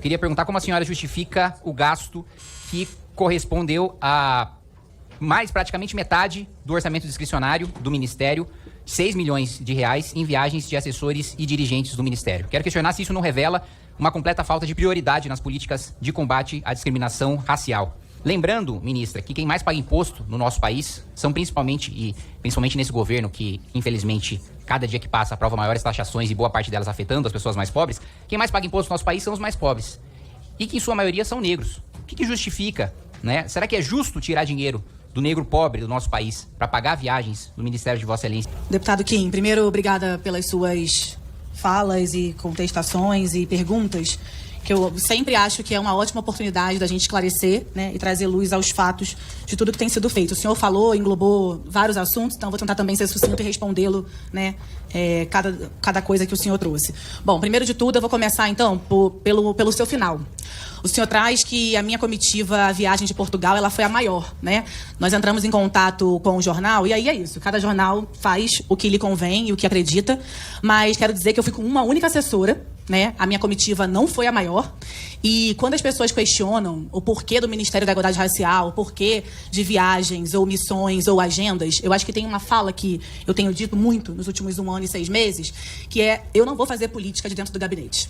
Queria perguntar como a senhora justifica o gasto que correspondeu a praticamente metade do orçamento discricionário do Ministério, 6 milhões de reais, em viagens de assessores e dirigentes do Ministério. Quero questionar se isso não revela uma completa falta de prioridade nas políticas de combate à discriminação racial. Lembrando, ministra, que quem mais paga imposto no nosso país são principalmente nesse governo que, infelizmente, cada dia que passa aprova maiores taxações e boa parte delas afetando as pessoas mais pobres, quem mais paga imposto no nosso país são os mais pobres. E que, em sua maioria, são negros. O que justifica, né? Será que é justo tirar dinheiro do negro pobre do nosso país para pagar viagens do Ministério de Vossa Excelência? Deputado Kim, primeiro, obrigada pelas suas falas e contestações e perguntas, que eu sempre acho que é uma ótima oportunidade da gente esclarecer, né, e trazer luz aos fatos de tudo que tem sido feito. O senhor falou, englobou vários assuntos, então vou tentar também ser sucinto e respondê-lo, né, cada coisa que o senhor trouxe. Bom, primeiro de tudo, eu vou começar, então, pelo seu final. O senhor traz que a minha comitiva, a viagem de Portugal, ela foi a maior, né? Nós entramos em contato com o jornal, e aí é isso. Cada jornal faz o que lhe convém e o que acredita, mas quero dizer que eu fui com uma única assessora, né? A minha comitiva não foi a maior. E quando as pessoas questionam o porquê do Ministério da Igualdade Racial, o porquê de viagens, ou missões, ou agendas, eu acho que tem uma fala que eu tenho dito muito nos últimos 1 ano e 6 meses, que é: eu não vou fazer política de dentro do gabinete.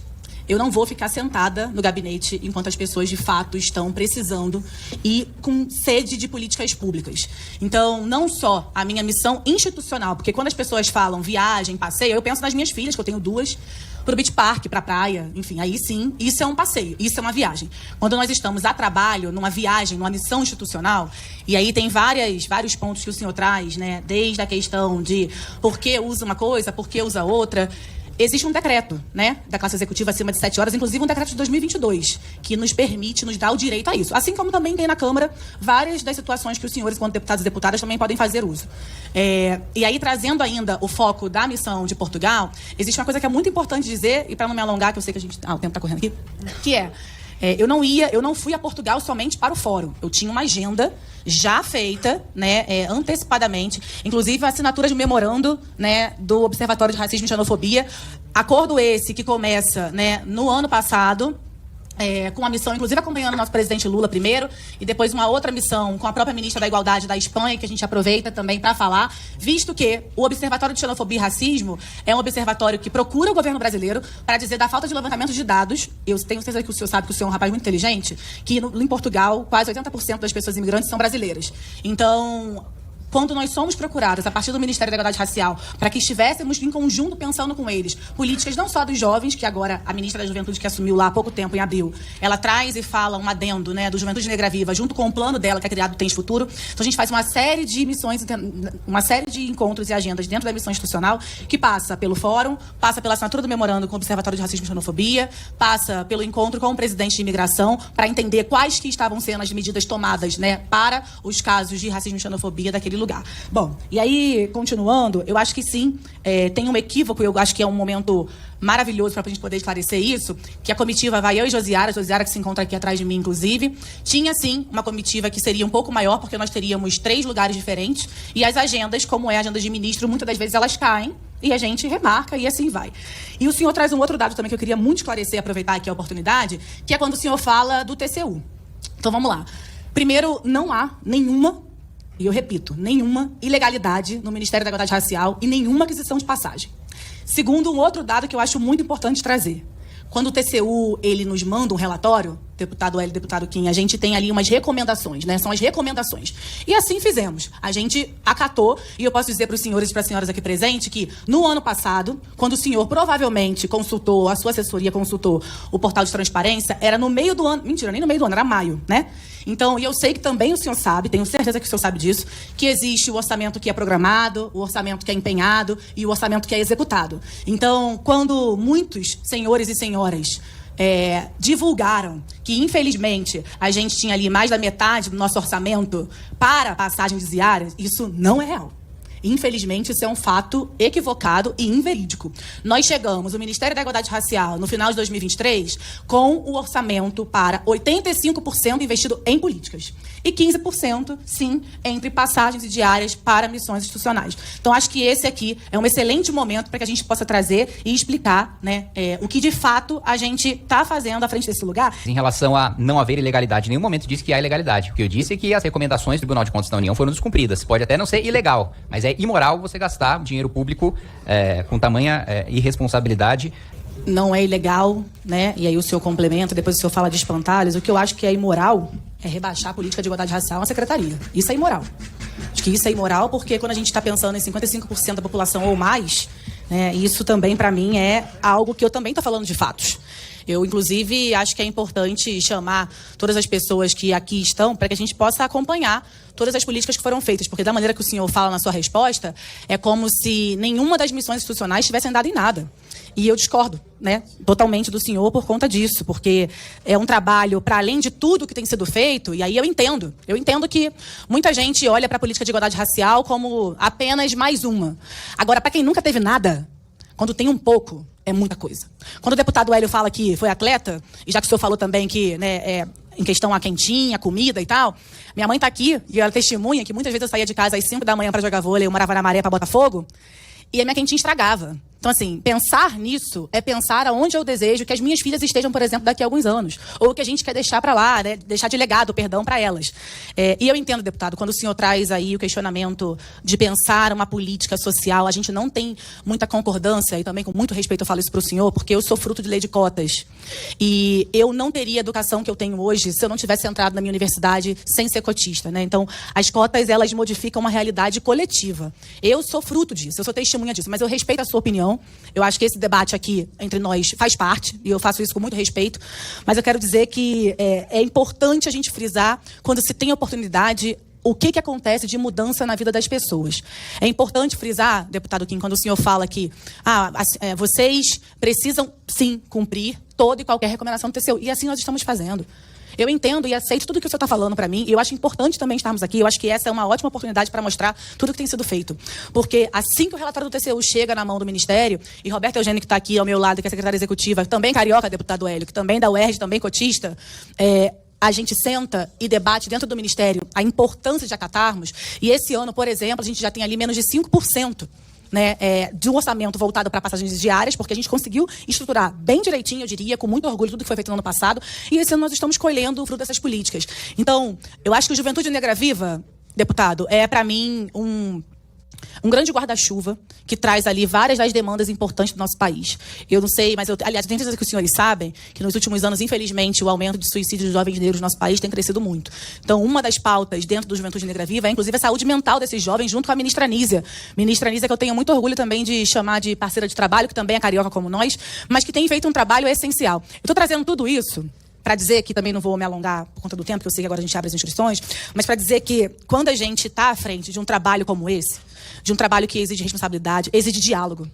Eu não vou ficar sentada no gabinete enquanto as pessoas, de fato, estão precisando e com sede de políticas públicas. Então, não só a minha missão institucional, porque quando as pessoas falam viagem, passeio, eu penso nas minhas filhas, que eu tenho 2, para o beach park, para a praia, enfim, aí sim, isso é um passeio, isso é uma viagem. Quando nós estamos a trabalho, numa viagem, numa missão institucional, e aí tem vários pontos que o senhor traz, né, desde a questão de por que usa uma coisa, por que usa outra. Existe um decreto, né, da classe executiva acima de 7 horas, inclusive um decreto de 2022, que nos permite, nos dá o direito a isso. Assim como também tem na Câmara várias das situações que os senhores, enquanto deputados e deputadas, também podem fazer uso. E aí, trazendo ainda o foco da missão de Portugal, existe uma coisa que é muito importante dizer, e para não me alongar, que eu sei que a gente... o tempo está correndo aqui, que eu não fui a Portugal somente para o fórum. Eu tinha uma agenda já feita, né, antecipadamente, inclusive a assinatura de memorando, né, do Observatório de Racismo e Xenofobia. Acordo esse que começa, né, no ano passado, com a missão, inclusive acompanhando o nosso presidente Lula primeiro, e depois uma outra missão com a própria ministra da Igualdade da Espanha, que a gente aproveita também para falar, visto que o Observatório de Xenofobia e Racismo é um observatório que procura o governo brasileiro para dizer da falta de levantamento de dados. Eu tenho certeza que o senhor sabe que o senhor é um rapaz muito inteligente, que em Portugal quase 80% das pessoas imigrantes são brasileiras. Então, quando nós somos procurados a partir do Ministério da Igualdade Racial para que estivéssemos em conjunto pensando com eles políticas não só dos jovens, que agora a ministra da Juventude, que assumiu lá há pouco tempo, em abril, ela traz e fala um adendo, né, do Juventude Negra Viva, junto com o plano dela, que é criado Tens Futuro. Então a gente faz uma série de missões, uma série de encontros e agendas dentro da missão institucional, que passa pelo fórum, passa pela assinatura do memorando com o Observatório de Racismo e Xenofobia, passa pelo encontro com o presidente de imigração, para entender quais que estavam sendo as medidas tomadas, né, para os casos de racismo e xenofobia daquele lugar. Bom, e aí, continuando, eu acho que sim, tem um equívoco, eu acho que é um momento maravilhoso para a gente poder esclarecer isso, que a comitiva vai eu e Josiara que se encontra aqui atrás de mim, inclusive, tinha sim uma comitiva que seria um pouco maior, porque nós teríamos 3 lugares diferentes, e as agendas, como é a agenda de ministro, muitas das vezes elas caem, e a gente remarca e assim vai. E o senhor traz um outro dado também que eu queria muito esclarecer, aproveitar aqui a oportunidade, que é quando o senhor fala do TCU. Então vamos lá. Primeiro, não há nenhuma, e eu repito, nenhuma ilegalidade no Ministério da Igualdade Racial e nenhuma aquisição de passagem. Segundo, um outro dado que eu acho muito importante trazer. Quando o TCU, ele nos manda um relatório, deputado Hélio, deputado Kim, a gente tem ali umas recomendações, né? São as recomendações. E assim fizemos. A gente acatou, e eu posso dizer para os senhores e para as senhoras aqui presentes que, no ano passado, quando o senhor provavelmente consultou, a sua assessoria consultou o portal de transparência, era no meio do ano, mentira, nem no meio do ano, era maio, né? Então, e eu sei que também o senhor sabe, tenho certeza que o senhor sabe disso, que existe o orçamento que é programado, o orçamento que é empenhado e o orçamento que é executado. Então, quando muitos senhores e senhoras divulgaram que, infelizmente, a gente tinha ali mais da metade do nosso orçamento para passagens diárias, isso não é real. Infelizmente, isso é um fato equivocado e inverídico. Nós chegamos, o Ministério da Igualdade Racial, no final de 2023, com o orçamento para 85% investido em políticas. E 15%, sim, entre passagens e diárias para missões institucionais. Então, acho que esse aqui é um excelente momento para que a gente possa trazer e explicar, né, o que, de fato, a gente está fazendo à frente desse lugar. Em relação a não haver ilegalidade, em nenhum momento disse que há ilegalidade. O que eu disse é que as recomendações do Tribunal de Contas da União foram descumpridas. Pode até não ser ilegal, mas é imoral você gastar dinheiro público com tamanha irresponsabilidade. Não é ilegal, né? E aí o senhor complementa, depois o senhor fala de espantalhos. O que eu acho que é imoral é rebaixar a política de igualdade racial a uma secretaria. Isso é imoral. Acho que isso é imoral porque quando a gente está pensando em 55% da população ou mais, né, isso também, para mim, é algo que eu também estou falando de fatos. Eu, inclusive, acho que é importante chamar todas as pessoas que aqui estão para que a gente possa acompanhar todas as políticas que foram feitas, porque da maneira que o senhor fala na sua resposta, é como se nenhuma das missões institucionais tivesse andado em nada. E eu discordo, né, totalmente do senhor por conta disso, porque é um trabalho, para além de tudo que tem sido feito, e aí eu entendo que muita gente olha para a política de igualdade racial como apenas mais uma. Agora, para quem nunca teve nada, quando tem um pouco, é muita coisa. Quando o deputado Hélio fala que foi atleta, e já que o senhor falou também que, né, em questão a quentinha, a comida e tal, minha mãe está aqui, e ela testemunha que muitas vezes eu saía de casa às 5 da manhã para jogar vôlei, eu morava na Maré para Botafogo, e a minha quentinha estragava. Então, assim, pensar nisso é pensar aonde eu desejo que as minhas filhas estejam, por exemplo, daqui a alguns anos. Ou que a gente quer deixar para lá, né? Deixar de legado, perdão, para elas. E eu entendo, deputado, quando o senhor traz aí o questionamento de pensar uma política social, a gente não tem muita concordância, e também com muito respeito eu falo isso para o senhor, porque eu sou fruto de lei de cotas. E eu não teria a educação que eu tenho hoje se eu não tivesse entrado na minha universidade sem ser cotista, né? Então, as cotas, elas modificam uma realidade coletiva. Eu sou fruto disso, eu sou testemunha disso, mas eu respeito a sua opinião. Eu acho que esse debate aqui entre nós faz parte, e eu faço isso com muito respeito, mas eu quero dizer que é importante a gente frisar, quando se tem oportunidade, o que acontece de mudança na vida das pessoas. É importante frisar, deputado Kim, quando o senhor fala que vocês precisam, sim, cumprir toda e qualquer recomendação do TCU, e assim nós estamos fazendo. Eu entendo e aceito tudo que o senhor está falando para mim, e eu acho importante também estarmos aqui. Eu acho que essa é uma ótima oportunidade para mostrar tudo que tem sido feito. Porque assim que o relatório do TCU chega na mão do Ministério, e Roberto Eugênio, que está aqui ao meu lado, que é secretária executiva, também carioca, deputado Hélio, que também da UERJ, também cotista, a gente senta e debate dentro do Ministério a importância de acatarmos, e esse ano, por exemplo, a gente já tem ali menos de 5%. Né, de um orçamento voltado para passagens diárias, porque a gente conseguiu estruturar bem direitinho, eu diria, com muito orgulho, tudo que foi feito no ano passado, e esse ano nós estamos colhendo o fruto dessas políticas. Então, eu acho que o Juventude Negra Viva, deputado, é para mim um grande guarda-chuva que traz ali várias das demandas importantes do nosso país. Eu não sei, mas aliás, eu tenho certeza que os senhores sabem que nos últimos anos, infelizmente, o aumento de suicídios de jovens negros no nosso país tem crescido muito. Então, uma das pautas dentro do Juventude Negra Viva é, inclusive, a saúde mental desses jovens, junto com a ministra Nízia. Ministra Nízia, que eu tenho muito orgulho também de chamar de parceira de trabalho, que também é carioca como nós, mas que tem feito um trabalho essencial. Eu estou trazendo tudo isso para dizer que, também não vou me alongar por conta do tempo, porque eu sei que agora a gente abre as inscrições, mas para dizer que quando a gente está à frente de um trabalho como esse, de um trabalho que exige responsabilidade, exige diálogo.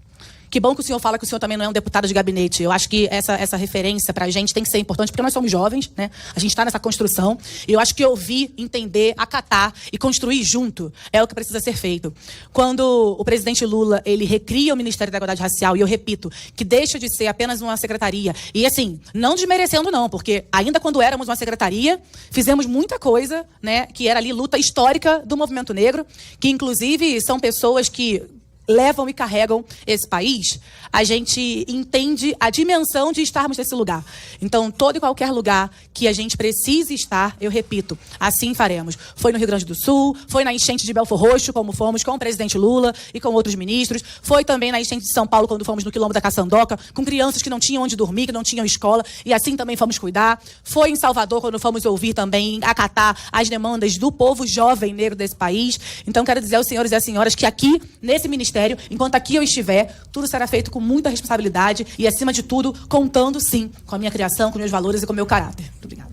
Que bom que o senhor fala que o senhor também não é um deputado de gabinete. Eu acho que essa referência para a gente tem que ser importante, porque nós somos jovens, né? A gente está nessa construção. E eu acho que ouvir, entender, acatar e construir junto é o que precisa ser feito. Quando o presidente Lula, ele recria o Ministério da Igualdade Racial, e eu repito, que deixa de ser apenas uma secretaria. E assim, não desmerecendo não, porque ainda quando éramos uma secretaria, fizemos muita coisa, né? Que era ali luta histórica do movimento negro, que inclusive são pessoas que levam e carregam esse país, a gente entende a dimensão de estarmos nesse lugar. Então, todo e qualquer lugar que a gente precise estar, eu repito, assim faremos. Foi no Rio Grande do Sul, foi na enchente de Belfor Roxo, como fomos com o presidente Lula e com outros ministros, foi também na enchente de São Paulo, quando fomos no Quilombo da Caçandoca, com crianças que não tinham onde dormir, que não tinham escola, e assim também fomos cuidar. Foi em Salvador, quando fomos ouvir também, acatar as demandas do povo jovem negro desse país. Então, quero dizer aos senhores e às senhoras que aqui, nesse ministério, enquanto aqui eu estiver, tudo será feito com muita responsabilidade e, acima de tudo, contando, sim, com a minha criação, com meus valores e com o meu caráter. Muito obrigada.